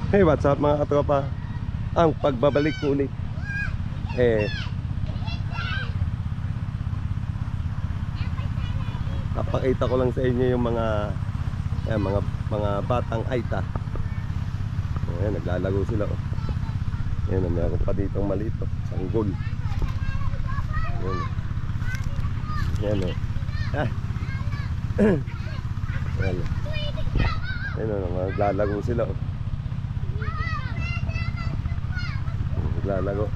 Hey, what's up mga katropa? Ang pagbabalik ko ulit napakita ko lang sa inyo yung mga batang Aita. Ayan, naglalago sila oh. Ayan, meron pa ditong maliit oh, sanggol. Ayan. Ayan oh. Ayan oh. Ayan oh, naglalago sila oh. Lalago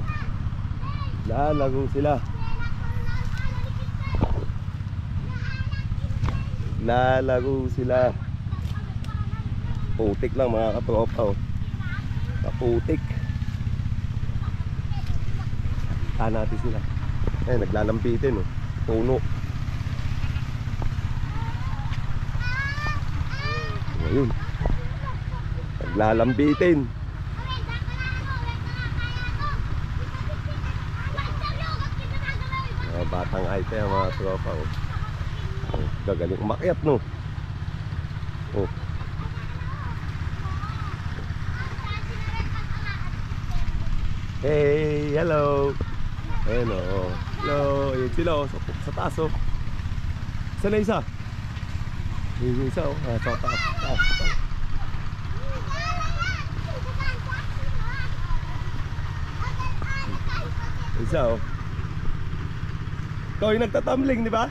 sila. Lalago sila. Putik lang mga katropa oh. Kaputik. Natin sila. Eh, naglalambitin oh. Puno. Ayun. Naglalambitin. Batang Aita yung mga tropa oh. Gagaling umakyat no oh. Hey, hello. Ayan oh. Hello, ayan sila oh, sa taas oh. Saan na isa? Yung isa oh, sa taas. Isa oh. Ikaw yung nagtatumbling, di ba?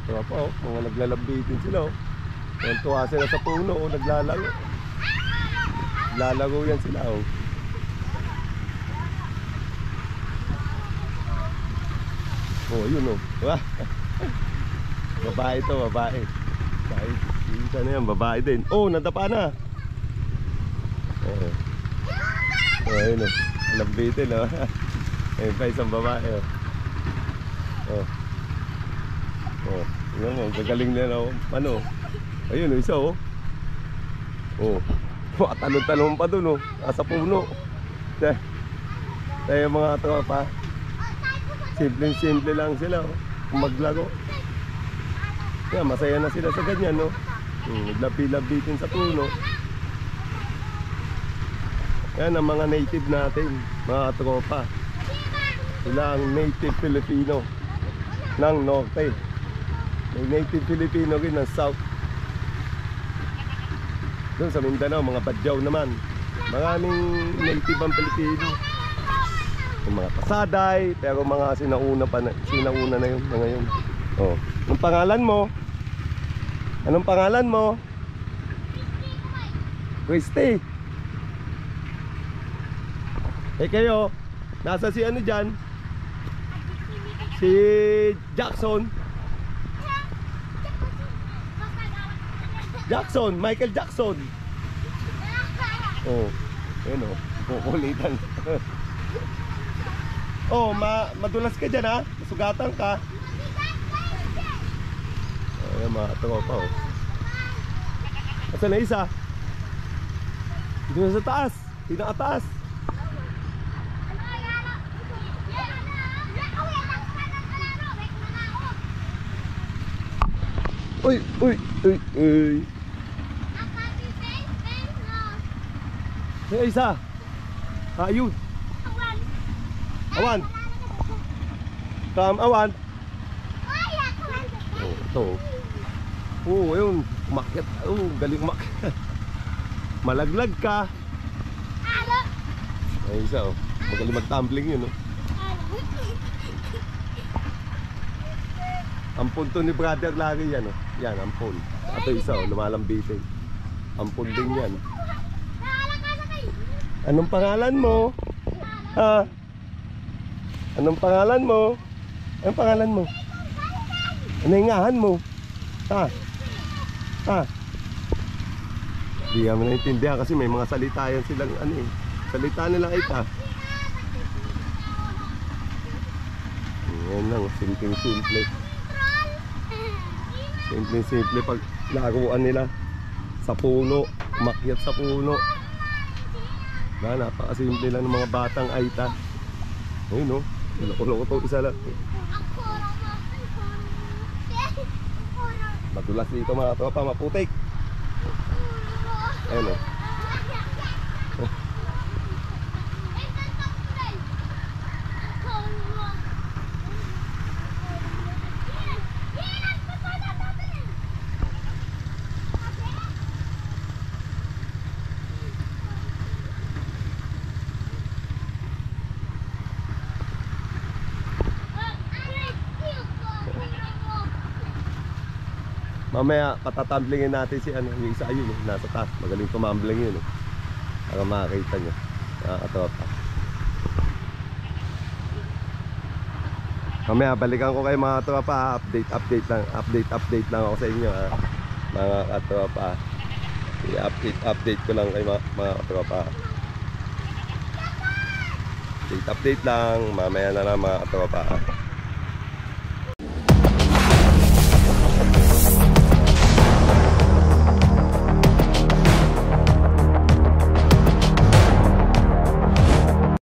Ito pa oh, mga naglalambitin sila oh. Kaya tuwa sila sa puno oh, naglalago. Lalago yan sila oh. Oh, yun oh. Babae to, babae. Isa na yan, babae din. Oh, nadapa na. Oh, yun oh. Lambitin oh. Ayun pa isang babae oh. Oh, yun mo, gagaling nila oh. Ano? Ayun oh, isa oh. Oh, talon-talon pa dun oh. Nasa puno. Tayo mga tropa. Simple lang sila oh. Maglago. Kaya masaya na sila sa ganyan no. Naglabi-labitin sa puno. Yan ang mga native natin, mga tropa. Sila ang native Filipino ng norte. May native Filipino rin ng south. Doon sa Mindanao, mga Badyaw naman. Maraming native ang Pilipino. Yung mga Pasaday, pero mga sinauna na yun, mga yun. Oh. Anong pangalan mo? Anong pangalan mo? Christy. Eh kayo, nasa si ano dyan? Si Jackson. Michael Jackson. Oh, ayun oh, kukulitan. Oh, madulas ka dyan ha? Masugatan ka. Ayan mga tropa oh. Asan na isa? Dito na sa taas. Pinakataas. Uy. May isa. Ayun. Awan. Awan. Oh, ito. Oh, ayun. Umakyat. Oh, galing umakyat. Malaglag ka. Ay, isa oh. Magaling mag-tumbling yun oh. Ampun to ni brother lagi yan oh. Yan, ampun. Ito isa oh, lumalambitin. Ampun din yan. Anong pangalan mo? Ha? Anong pangalan mo? Anong pangalan mo? Ano ingahan mo? Ha? Ha? Hindi kami naintindihan kasi may mga salita yan silang ano eh. Salita nila Aita. Yan lang, simple. Simple pag laruan nila sa puno, umakyat sa puno. Napakasimple lang ng mga batang Aita. Ayun o, loko-loko to isa lang. Madulas dito mga tropa, maputik. Ayun oh. Mamaya patatamblingin natin si ano, yung isa ayun eh, nasa taas. Magaling tumambling yun eh. Para makakita nyo. Nakakatropa. Mamaya balikan ko kayo mga tropa. Update lang ako sa inyo ha. Mga katropa. I-update ko lang kayo mga katropa. Update lang. Mamaya na lang mga katropa.